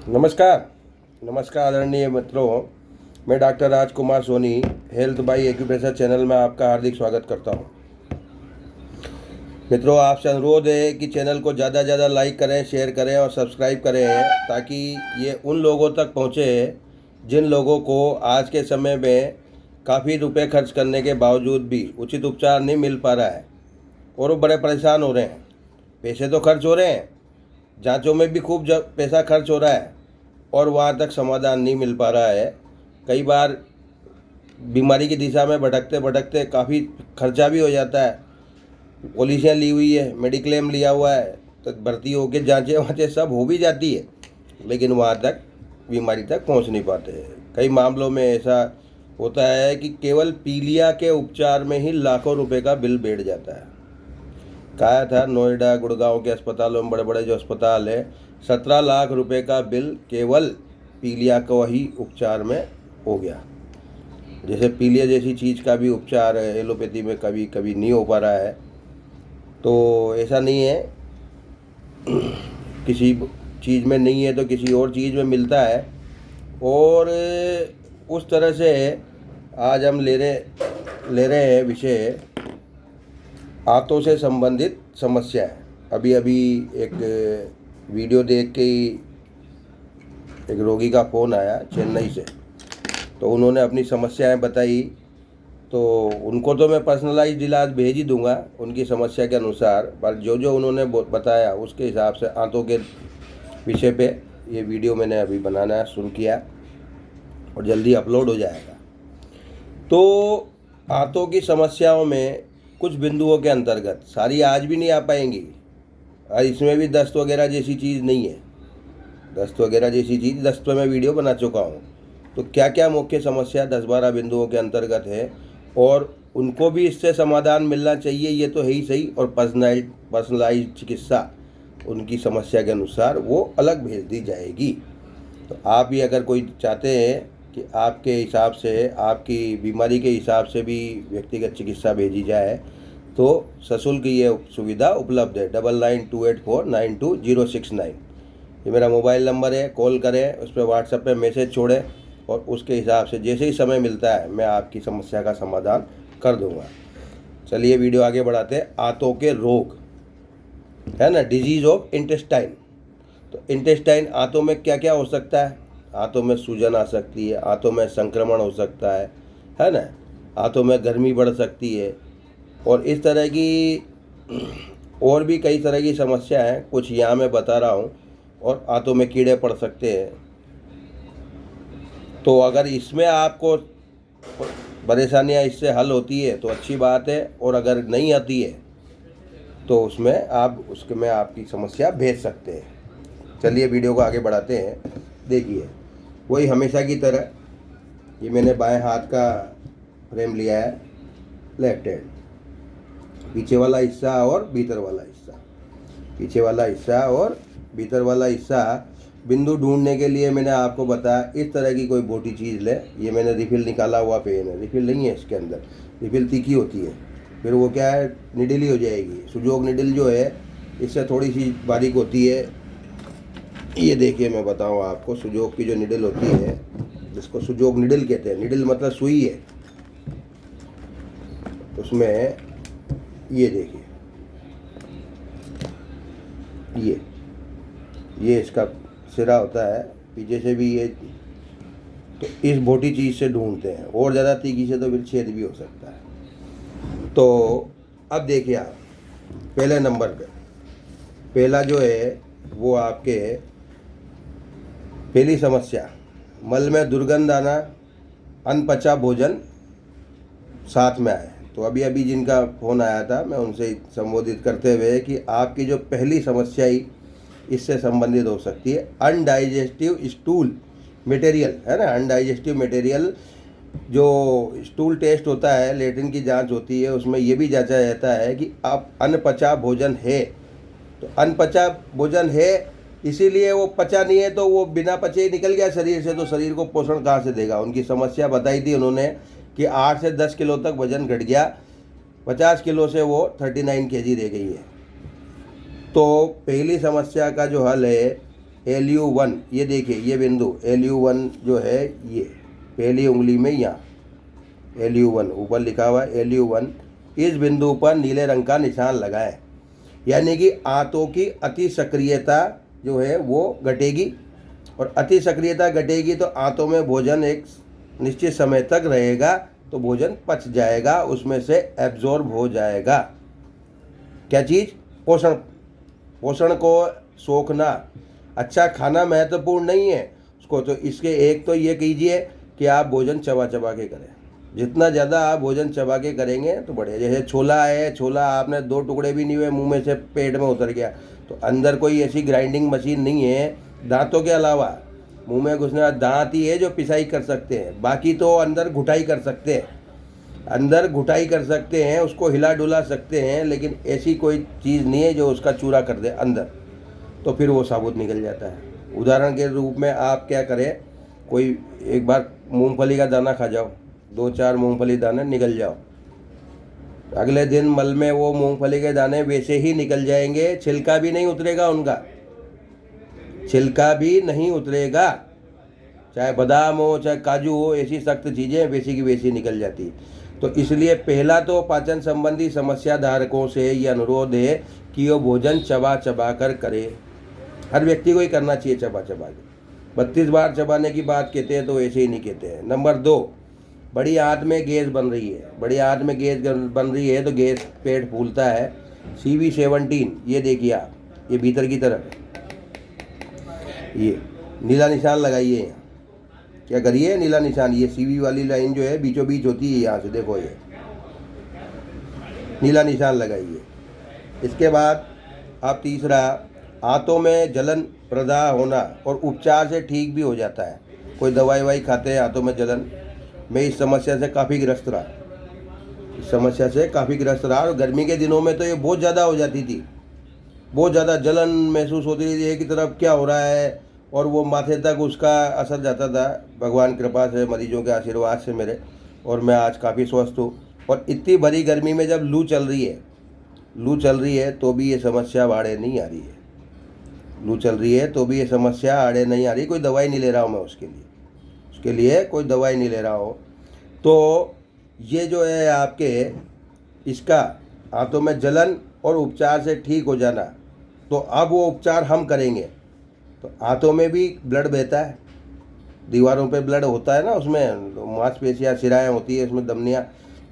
नमस्कार। नमस्कार आदरणीय मित्रों, मैं doctor Rajkumar Soni health by acupressure channel में आपका हार्दिक स्वागत करता हूं। मित्रों, आपसे अनुरोध है कि चैनल को ज़्यादा से ज़्यादा लाइक करें, शेयर करें और सब्सक्राइब करें ताकि ये उन लोगों तक पहुंचे जिन लोगों को आज के समय में काफ़ी रुपए खर्च करने के बावजूद भी उचित उपचार नहीं मिल पा रहा है और वो बड़े परेशान हो रहे हैं। पैसे तो खर्च हो रहे हैं, जांचों में भी खूब पैसा खर्च हो रहा है और वहाँ तक समाधान नहीं मिल पा रहा है। कई बार बीमारी की दिशा में भटकते भटकते काफ़ी खर्चा भी हो जाता है। पॉलिसियाँ ली हुई है, मेडिक्लेम लिया हुआ है, तो भर्ती होकर जांचें वाँचें सब हो भी जाती है, लेकिन वहाँ तक बीमारी तक पहुँच नहीं पाते हैं। कई मामलों में ऐसा होता है कि केवल पीलिया के उपचार में ही लाखों रुपए का बिल बैठ जाता है। कहा था नोएडा गुड़गांव के अस्पतालों में, बड़े बड़े जो अस्पताल है, 17 लाख रुपए का बिल केवल पीलिया को ही उपचार में हो गया। जैसे पीलिया जैसी चीज़ का भी उपचार एलोपैथी में कभी कभी नहीं हो पा रहा है, तो ऐसा नहीं है किसी चीज़ में नहीं है तो किसी और चीज़ में मिलता है। और उस तरह से आज हम ले रहे हैं विषय आंतों से संबंधित समस्याएं। अभी अभी एक वीडियो देख के ही एक रोगी का फ़ोन आया चेन्नई से, तो उन्होंने अपनी समस्याएं बताई। तो उनको तो मैं पर्सनलाइज्ड इलाज भेज ही दूंगा उनकी समस्या के अनुसार, पर जो जो उन्होंने बताया उसके हिसाब से आंतों के विषय पे ये वीडियो मैंने अभी बनाना शुरू किया और जल्दी अपलोड हो जाएगा। तो आंतों की समस्याओं में कुछ बिंदुओं के अंतर्गत, सारी आज भी नहीं आ पाएंगी, और इसमें भी दस्त वगैरह जैसी चीज़ नहीं है। दस्त वगैरह जैसी चीज़, दस्त पे मैं वीडियो बना चुका हूँ। तो क्या क्या मुख्य समस्या 10-12 बिंदुओं के अंतर्गत है और उनको भी इससे समाधान मिलना चाहिए, ये तो है ही सही। और पर्सनलाइज्ड चिकित्सा उनकी समस्या के अनुसार वो अलग भेज दी जाएगी। तो आप भी अगर कोई चाहते हैं कि आपके हिसाब से, आपकी बीमारी के हिसाब से भी व्यक्तिगत चिकित्सा भेजी जाए, तो सशुल्क ये सुविधा उपलब्ध है। 9928492069 ये मेरा मोबाइल नंबर है। कॉल करें, उस पर व्हाट्सएप पे मैसेज छोड़ें और उसके हिसाब से जैसे ही समय मिलता है मैं आपकी समस्या का समाधान कर दूंगा। चलिए वीडियो आगे बढ़ाते हैं। आंतों के रोग है ना, डिजीज़ ऑफ इंटेस्टाइन। तो इंटेस्टाइन आंतों में क्या क्या हो सकता है? आंतों में सूजन आ सकती है, आंतों में संक्रमण हो सकता है ना, आंतों में गर्मी बढ़ सकती है और इस तरह की और भी कई तरह की समस्या हैं, कुछ यहाँ मैं बता रहा हूँ। और आंतों में कीड़े पड़ सकते हैं। तो अगर इसमें आपको परेशानियाँ इससे हल होती है तो अच्छी बात है, और अगर नहीं आती है तो उसके में आपकी समस्या भेज सकते हैं। चलिए वीडियो को आगे बढ़ाते हैं। देखिए, वही हमेशा की तरह ये मैंने बाएं हाथ का फ्रेम लिया है, लेफ्ट हैंड, पीछे वाला हिस्सा और भीतर वाला हिस्सा, पीछे वाला हिस्सा और भीतर वाला हिस्सा। बिंदु ढूंढने के लिए मैंने आपको बताया इस तरह की कोई मोटी चीज़ ले। ये मैंने रिफिल निकाला हुआ पेन है, रिफिल नहीं है इसके अंदर, रिफिल तीखी होती है, फिर वो क्या है, निडल ही हो जाएगी। सुजोग निडल जो है इससे थोड़ी सी बारीक होती है। ये देखिए, मैं बताऊँ आपको, सुजोग की जो निडल होती है जिसको सुजोग निडल कहते हैं, निडल मतलब सुई है, उसमें ये देखिए, ये इसका सिरा होता है, पीछे से भी ये। तो इस मोटी चीज़ से ढूंढते हैं, और ज़्यादा तीखी से तो फिर छेद भी हो सकता है। तो अब देखिए, आप पहले नंबर पे, पहला जो है वो आपके पहली समस्या, मल में दुर्गंध आना, अनपचा भोजन साथ में आए। तो अभी अभी जिनका फ़ोन आया था मैं उनसे संबोधित करते हुए कि आपकी जो पहली समस्या ही इससे संबंधित हो सकती है। अनडाइजेस्टिव स्टूल मटेरियल है ना, अनडाइजेस्टिव मटेरियल जो स्टूल टेस्ट होता है, लेट्रिन की जांच होती है, उसमें ये भी जांचा जाता है कि आप अनपचा भोजन है। तो अनपचा भोजन है, इसीलिए वो पचा नहीं है, तो वो बिना पचे ही निकल गया शरीर से, तो शरीर को पोषण कहाँ से देगा। उनकी समस्या बताई थी उन्होंने कि 8 से 10 किलो तक वजन घट गया, 50 किलो से वो 39 kg रह गई है। तो पहली समस्या का जो हल है LU1, ये देखिए ये बिंदु LU1 जो है, ये पहली उंगली में यहाँ LU1 ऊपर लिखा हुआ है LU1, इस बिंदु पर नीले रंग का निशान लगाएं। यानी कि आंतों की अति सक्रियता जो है वो घटेगी, और अति सक्रियता घटेगी तो आंतों में भोजन एक निश्चित समय तक रहेगा, तो भोजन पच जाएगा, उसमें से एब्जॉर्ब हो जाएगा। क्या चीज़? पोषण। पोषण को सोखना, अच्छा खाना महत्वपूर्ण नहीं है उसको, तो इसके एक तो ये कीजिए कि आप भोजन चबा चबा के करें। जितना ज़्यादा आप भोजन चबा के करेंगे तो बढ़िया। जैसे छोला है, छोला आपने 2 टुकड़े भी नहीं हुए, मुंह में से पेट में उतर गया, तो अंदर कोई ऐसी ग्राइंडिंग मशीन नहीं है दांतों के अलावा, मुंह में घुसने वाला दांत ही है जो पिसाई कर सकते हैं, बाकी तो अंदर घुटाई कर सकते हैं, अंदर घुटाई कर सकते हैं, उसको हिला डुला सकते हैं, लेकिन ऐसी कोई चीज़ नहीं है जो उसका चूरा कर दे अंदर, तो फिर वो साबुत निकल जाता है। उदाहरण के रूप में आप क्या करें, कोई एक बार मूंगफली का दाना खा जाओ, 2-4 मूंगफली दाने निकल जाओ, अगले दिन मल में वो मूंगफली के दाने वैसे ही निकल जाएंगे, छिलका भी नहीं उतरेगा उनका, छिलका भी नहीं उतरेगा। चाहे बादाम हो चाहे काजू हो, ऐसी सख्त चीज़ें वैसी की वैसी निकल जाती है। तो इसलिए पहला तो पाचन संबंधी समस्या धारकों से ये अनुरोध है कि वो भोजन चबा चबा कर करे। हर व्यक्ति को ही करना चाहिए चबा चबा के। 32 बार चबाने की बात कहते हैं तो ऐसे ही नहीं कहते हैं। नंबर 2, बड़ी आंत में गैस बन रही है, बड़ी आंत में गैस बन रही है तो गैस पेट फूलता है। CV17 ये देखिए आप, ये भीतर की तरफ ये नीला निशान लगाइए यहाँ, क्या करिए नीला निशान, ये CV वाली लाइन जो है बीचों बीच होती है, यहाँ से देखो ये नीला निशान लगाइए। इसके बाद आप तीसरा, आंतों में जलन प्रदाह होना और उपचार से ठीक भी हो जाता है। कोई दवाई ववाई खाते हैं आंतों में जलन, मैं इस समस्या से काफ़ी ग्रस्त रहा, इस समस्या से काफ़ी ग्रस्त रहा, और गर्मी के दिनों में तो ये बहुत ज़्यादा हो जाती थी, बहुत ज़्यादा जलन महसूस होती थी, एक ही तरफ क्या हो रहा है, और वो माथे तक उसका असर जाता था। भगवान कृपा से, मरीजों के आशीर्वाद से मेरे, और मैं आज काफ़ी स्वस्थ हूँ। और इतनी भरी गर्मी में जब लू चल रही है तो भी ये समस्या आड़े नहीं आ रही है, लू चल रही है तो भी ये समस्या आड़े नहीं आ रही। कोई दवाई नहीं ले रहा हूँ मैं उसके लिए कोई दवाई नहीं ले रहा हूँ। तो ये जो है आपके, इसका आंतों में जलन और उपचार से ठीक हो जाना, तो अब वो उपचार हम करेंगे। तो आंतों में भी ब्लड बहता है, दीवारों पे ब्लड होता है ना, उसमें मांसपेशियाँ सिराएँ होती है, उसमें धमनियाँ,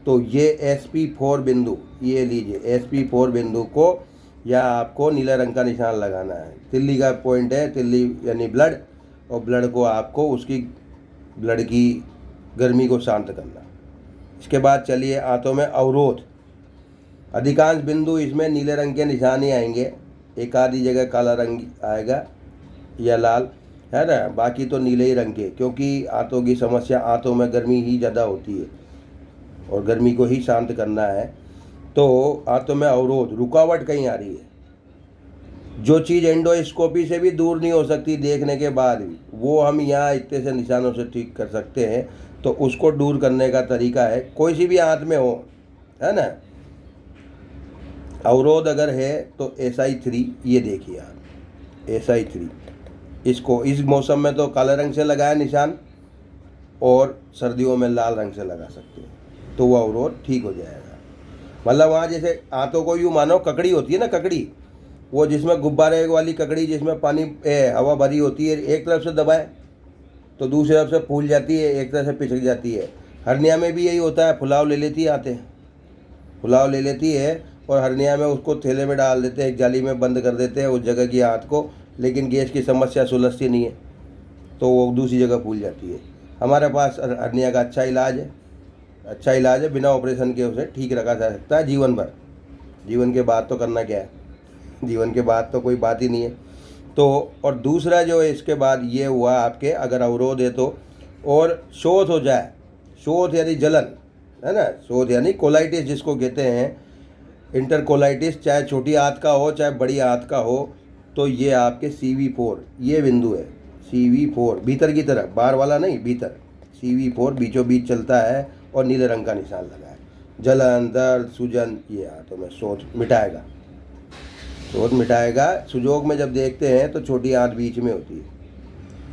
तो ये SP4 बिंदु, ये लीजिए SP4 बिंदु को या आपको नीले रंग का निशान लगाना है। तिल्ली का पॉइंट है, तिल्ली यानी ब्लड, और ब्लड को आपको उसकी ब्लड की गर्मी को शांत करना। इसके बाद चलिए आंतों में अवरोध, अधिकांश बिंदु इसमें नीले रंग के निशान ही आएंगे, एक आधी जगह काला रंग आएगा या लाल, है ना, बाकी तो नीले ही रंग के, क्योंकि आंतों की समस्या, आंतों में गर्मी ही ज़्यादा होती है और गर्मी को ही शांत करना है। तो आंतों में अवरोध, रुकावट कहीं आ रही है, जो चीज़ एंडोस्कोपी से भी दूर नहीं हो सकती देखने के बाद भी, वो हम यहाँ इतने से निशानों से ठीक कर सकते हैं। तो उसको दूर करने का तरीका है, कोई सी भी आंत में हो, है ना, अवरोध अगर है तो SI3, ये देखिए आप SI3, इसको इस मौसम में तो काले रंग से लगाया निशान, और सर्दियों में लाल रंग से लगा सकते हैं, तो वो अवरोध ठीक हो जाएगा। मतलब वहाँ जैसे आंतों को यूँ मानो ककड़ी होती है ना, ककड़ी, वो जिसमें गुब्बारे वाली ककड़ी, जिसमें पानी हवा भरी होती है, एक तरफ से दबाए तो दूसरी तरफ से फूल जाती है, एक तरफ से पिछड़ जाती है। हर्निया में भी यही होता है, फुलाव ले लेती है आंतें, फुलाव ले लेती है, और हर्निया में उसको थैले में डाल देते हैं, एक जाली में बंद कर देते हैं उस जगह की आंत को, लेकिन गैस की समस्या सुलझती नहीं है तो वो दूसरी जगह फूल जाती है। हमारे पास हर्निया का अच्छा इलाज है, बिना ऑपरेशन के उसे ठीक रखा जा सकता है जीवन भर। जीवन के बाद तो करना क्या है, जीवन के बाद तो कोई बात ही नहीं है। तो और दूसरा जो है इसके बाद ये हुआ आपके, अगर अवरोध है तो, और शोथ हो जाए, शोथ यानी जलन, है ना, शोथ यानी कोलाइटिस जिसको कहते हैं, इंटरकोलाइटिस, चाहे छोटी आंत का हो चाहे बड़ी आंत का हो, तो ये आपके CV4 ये बिंदु है, CV4 भीतर की तरफ, बाहर वाला नहीं, भीतर CV4 बीचों बीच चलता है और नीले रंग का निशान लगा है। जलन, दर्द, सूजन, ये आंतों में शोथ मिटाएगा। शोथ मिटाएगा। सुजोग में जब देखते हैं तो छोटी आंत बीच में होती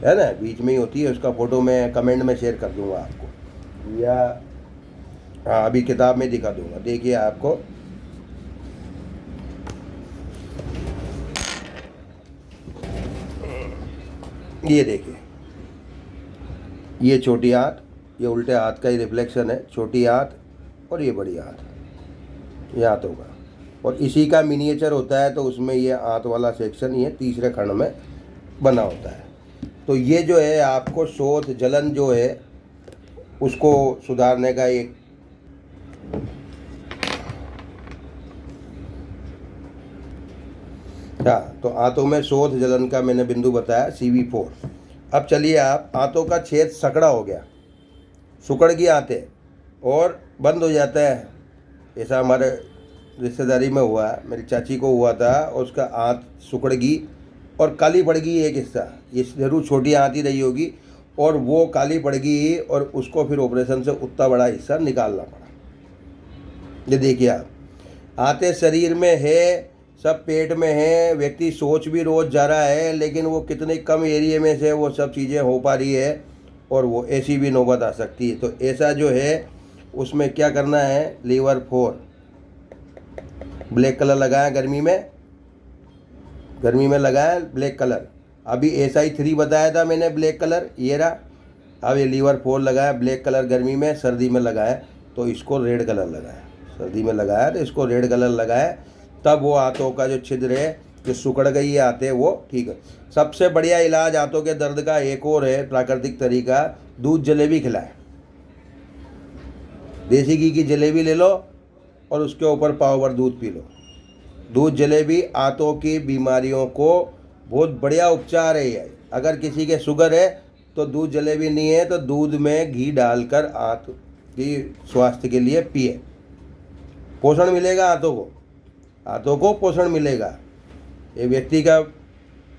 है ना, बीच में ही होती है। उसका फ़ोटो मैं कमेंट में शेयर कर दूंगा आपको, या हाँ अभी किताब में दिखा दूंगा। देखिए आपको ये देखिए, ये छोटी आंत, ये उल्टे हाथ का ही रिफ्लेक्शन है। छोटी आंत और ये बड़ी आंत, ये आंत होगा। और इसी का मिनिएचर होता है, तो उसमें ये आंत वाला सेक्शन ये तीसरे खंड में बना होता है। तो ये जो है आपको शोथ जलन जो है उसको सुधारने का एक तो आंतों में शोथ जलन का मैंने बिंदु बताया CV4। अब चलिए आप, आंतों का छेद सकड़ा हो गया, सुकड़ गई आंतें और बंद हो जाता है। ऐसा हमारे रिश्तेदारी में हुआ, मेरी चाची को हुआ था, उसका आंत सुकड़ गई और काली पड़ गई एक हिस्सा। ये जरूर छोटी आंत ही रही होगी, और वो काली पड़ गई और उसको फिर ऑपरेशन से उतना बड़ा हिस्सा निकालना पड़ा। ये देखिए आप, आंतें शरीर में है, सब पेट में है, व्यक्ति सोच भी रोज जा रहा है, लेकिन वो कितने कम एरिया में से वो सब चीज़ें हो पा रही है, और वो ऐसी भी नौबत आ सकती है। तो ऐसा जो है उसमें क्या करना है, लीवर 4 ब्लैक कलर लगाया, गर्मी में लगाया ब्लैक कलर। अभी SI3 बताया था मैंने ब्लैक कलर, ये रहा। अब ये लीवर 4 लगाया ब्लैक कलर गर्मी में, सर्दी में लगाया तो इसको रेड कलर लगाया। सर्दी में लगाया तो इसको रेड कलर लगाया, तब वो आंतों का जो छिद्र है, जो सुकड़ गई आते वो ठीक है। सबसे बढ़िया इलाज आंतों के दर्द का एक और है प्राकृतिक तरीका, दूध जलेबी खिलाए। देसी घी की जलेबी ले लो और उसके ऊपर पाव भर दूध पी लो। दूध जलेबी आंतों की बीमारियों को बहुत बढ़िया उपचार है। अगर किसी के शुगर है तो दूध जलेबी नहीं है तो दूध में घी डालकर आंत की स्वास्थ्य के लिए पिए, पोषण मिलेगा आंतों को पोषण मिलेगा। ये व्यक्ति का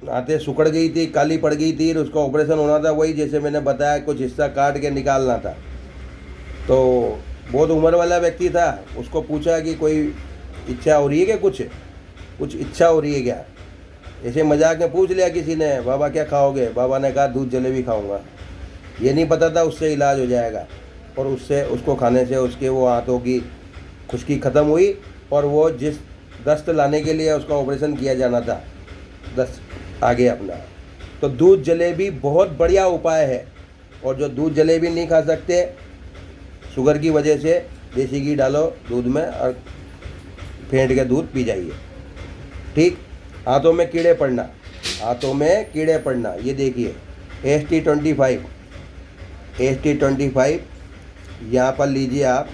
आंतें सुकड़ गई थी, काली पड़ गई थी, उसका ऑपरेशन होना था, वही जैसे मैंने बताया कुछ हिस्सा काट के निकालना था। तो बहुत उम्र वाला व्यक्ति था, उसको पूछा कि कोई इच्छा हो रही है क्या, कुछ इच्छा हो रही है क्या। ऐसे मजाक में पूछ लिया किसी ने, बाबा क्या खाओगे, बाबा ने कहा दूध जलेबी खाऊंगा। ये नहीं पता था उससे इलाज हो जाएगा, और उससे उसको खाने से उसके वो आंतों की खुश्की ख़त्म हुई, और वो जिस दस्त लाने के लिए उसका ऑपरेशन किया जाना था, दस्त आ गया अपना। तो दूध जलेबी बहुत बढ़िया उपाय है। और जो दूध जलेबी नहीं खा सकते शुगर की वजह से, देसी घी डालो दूध में और फेंट के दूध पी जाइए, ठीक। हाथों में कीड़े पड़ना, ये देखिए ST25 यहाँ पर लीजिए आप,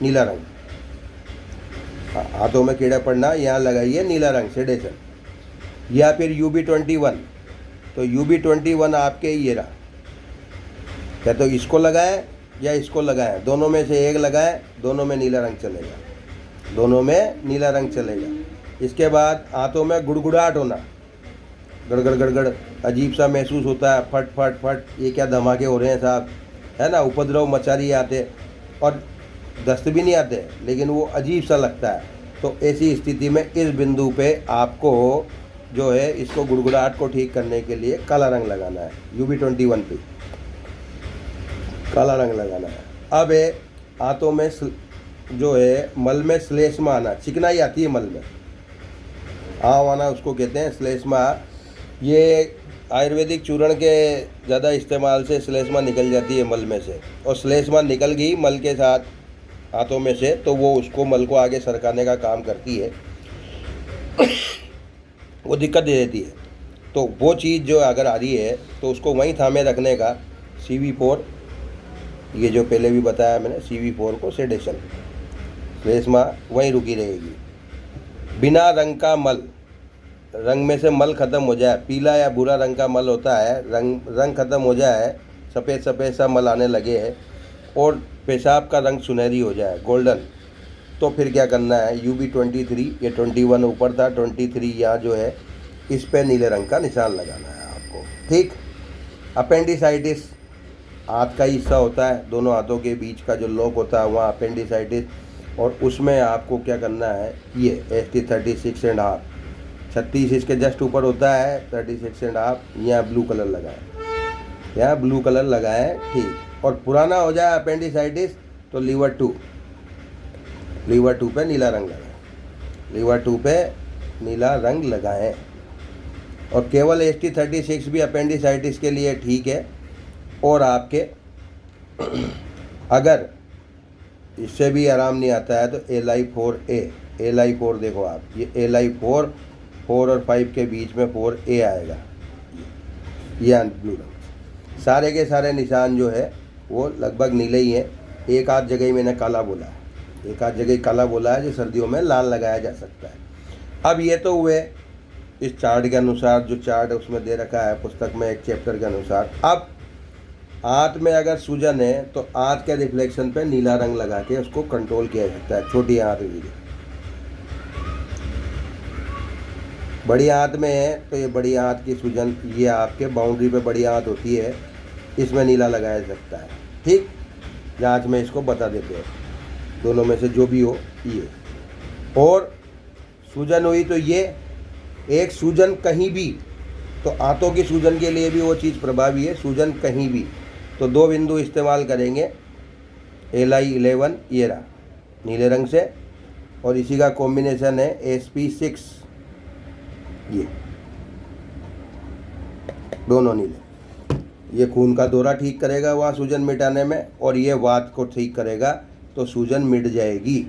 नीला रंग। हाथों में कीड़ा पड़ना, यहाँ लगाइए नीला रंग सेडेशन। या फिर UB21, तो UB21 आपके ये रहा, या तो इसको लगाएं या इसको लगाएं, दोनों में से एक लगाएं, दोनों में नीला रंग चलेगा। इसके बाद हाथों में गुड़गुड़ाहट होना, गड़गड़ अजीब सा महसूस होता है, फट फट फट, ये क्या धमाके हो रहे हैं साहब, है ना, उपद्रव मचा रही आते, और दस्त भी नहीं आते लेकिन वो अजीब सा लगता है। तो ऐसी स्थिति में इस बिंदु पे आपको जो है इसको गुड़गुड़ाहट को ठीक करने के लिए काला रंग लगाना है। UB21 पे काला रंग लगाना है। अब है हाथों में जो है मल में श्लेष्मा आना, चिकनाई आती है मल में, आँव आना उसको कहते हैं श्लेष्मा। ये आयुर्वेदिक चूर्ण के ज़्यादा इस्तेमाल से श्लेष्मा निकल जाती है मल में से, और श्लेष्मा निकल गई मल के साथ हाथों में से, तो वो उसको मल को आगे सरकाने का काम करती है, वो दिक्कत दे देती है। तो वो चीज़ जो अगर आ रही है तो उसको वहीं थामे रखने का CV4, ये जो पहले भी बताया मैंने, CV4 को सेडेशन, श्लेष्मा वहीं रुकी रहेगी। बिना रंग का मल, रंग में से मल ख़त्म हो जाए, पीला या भूरा रंग का मल होता है, रंग ख़त्म हो जाए, सफ़ेद सा मल आने लगे है, और पेशाब का रंग सुनहरी हो जाए, गोल्डन, तो फिर क्या करना है, UB23, ये 21 ऊपर था, 23 यहाँ जो है इस पे नीले रंग का निशान लगाना है आपको, ठीक। अपेंडिसाइटिस हाथ का हिस्सा होता है, दोनों हाथों के बीच का जो लॉक होता है वहाँ अपेंडिसाइटिस, और उसमें आपको क्या करना है, ये ST36.5 36 इसके जस्ट ऊपर होता है, 36.5 यहाँ ब्लू कलर लगाएं, यहाँ ब्लू कलर लगाएं, ठीक। और पुराना हो जाए अपेंडिसाइटिस तो लीवर 2 पे नीला रंग लगाएं, लीवर 2 पे नीला रंग लगाएं। और केवल ST36 भी अपेंडिसाइटिस के लिए ठीक है। और आपके अगर इससे भी आराम नहीं आता है तो LI4A, LI4 देखो आप, ये LI4 4 और 5 के बीच में 4A आएगा, ये ब्लू रंग। सारे के सारे निशान जो है वो लगभग नीले ही हैं। एक आध जगह ही मैंने काला बोला है, एक आध जगह काला बोला है, जो सर्दियों में लाल लगाया जा सकता है। अब ये तो हुए इस चार्ट के अनुसार, जो चार्ट उसमें दे रखा है पुस्तक में एक चैप्टर के अनुसार। अब आंत में अगर सूजन है तो आंत के रिफ्लेक्शन पे नीला रंग लगा के उसको कंट्रोल किया जा सकता है। छोटी आंत भी, बड़ी आंत में है तो ये बड़ी आंत की सूजन, ये आपके बाउंड्री पे बड़ी आंत होती है, इसमें नीला लगाया जा सकता है, ठीक। जांच में इसको बता देते हैं, दोनों में से जो भी हो ये। और सूजन हुई तो ये एक सूजन कहीं भी, तो आंतों की सूजन के लिए भी वो चीज़ प्रभावी है, सूजन कहीं भी। तो 2 बिंदु इस्तेमाल करेंगे, LI11 ये रहा नीले रंग से, और इसी का कॉम्बिनेशन है SP6, ये दोनों नीले। ये खून का दौरा ठीक करेगा वहाँ सूजन मिटाने में, और ये वात को ठीक करेगा, तो सूजन मिट जाएगी,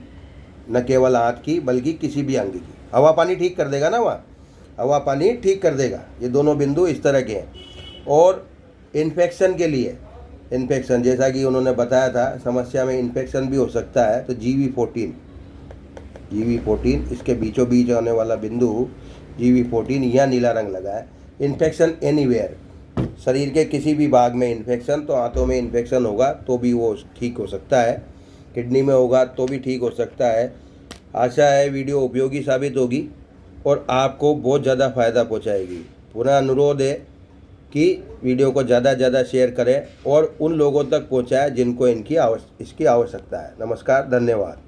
न केवल आंत की बल्कि किसी भी अंग की। हवा पानी ठीक कर देगा ना, वहाँ हवा पानी ठीक कर देगा। ये दोनों बिंदु इस तरह के हैं। और इन्फेक्शन के लिए, इन्फेक्शन जैसा कि उन्होंने बताया था, समस्या में इन्फेक्शन भी हो सकता है, तो GV14 इसके बीचों बीच आने वाला बिंदु GV14, यह नीला रंग लगा है। इन्फेक्शन एनीवेयर, शरीर के किसी भी भाग में इन्फेक्शन, तो आंतों में इन्फेक्शन होगा तो भी वो ठीक हो सकता है, किडनी में होगा तो भी ठीक हो सकता है। आशा है वीडियो उपयोगी साबित होगी और आपको बहुत ज़्यादा फ़ायदा पहुंचाएगी। पूरा अनुरोध है कि वीडियो को ज़्यादा से ज़्यादा शेयर करें और उन लोगों तक पहुंचाएं जिनको इसकी आवश्यकता है। नमस्कार, धन्यवाद।